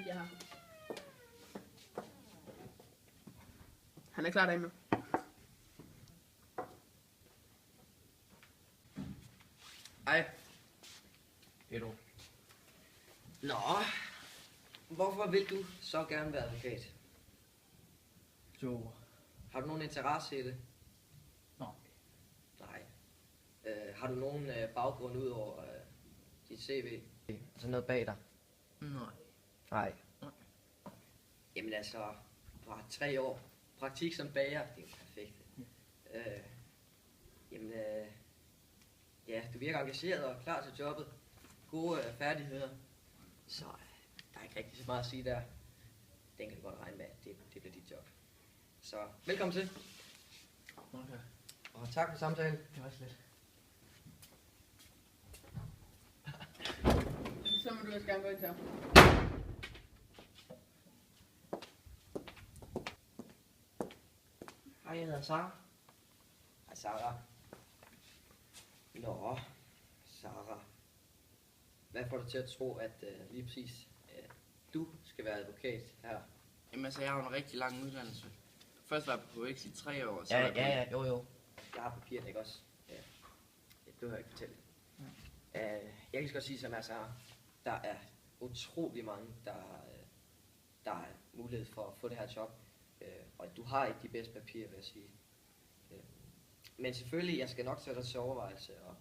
fedt, jeg har. Han er klar derinde nu. Hej. Edo. Nå, hvorfor vil du så gerne være advokat? Jo. Har du nogen interesse i det? Nå. Nej. Har du nogen baggrund ud over dit CV? Altså noget bag dig? Nej. Nej. Nej. Jamen altså, bare 3 år praktik som bager, det er jo perfekt. Ja, du virker engageret og klar til jobbet. Gode færdigheder. Så der er ikke rigtig så meget at sige der. Den kan du godt regne med, at det bliver dit job. Så velkommen til. Okay. Og tak for samtalen. Det var slet. Så må du også gerne gå ind til ham. Hej, jeg hedder Sara. Hej, Sara. Nå, Sara. Hvad får dig til at tro, at lige præcis du skal være advokat her? Jamen altså, jeg har en rigtig lang uddannelse. Først var jeg på HX i 3 år, så Jo. Jeg har papirerne, ikke også? Ja. Det behøver jeg ikke fortælle. Jeg kan godt sige som her, Sara. Der er utrolig mange, der har mulighed for at få det her job. Og du har ikke de bedste papirer, vil jeg sige. Men selvfølgelig, jeg skal nok sætte dig til overvejelse. Og,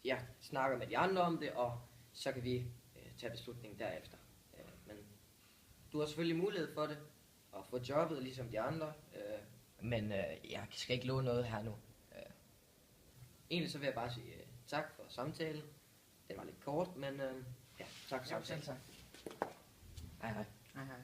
jeg snakker med de andre om det, og så kan vi tage beslutningen derefter. Men du har selvfølgelig mulighed for det, og få jobbet ligesom de andre. Men jeg skal ikke love noget her nu. Egentlig så vil jeg bare sige tak for samtalen. Den var lidt kort, men tak for samtalen. Hej hej. hej hej.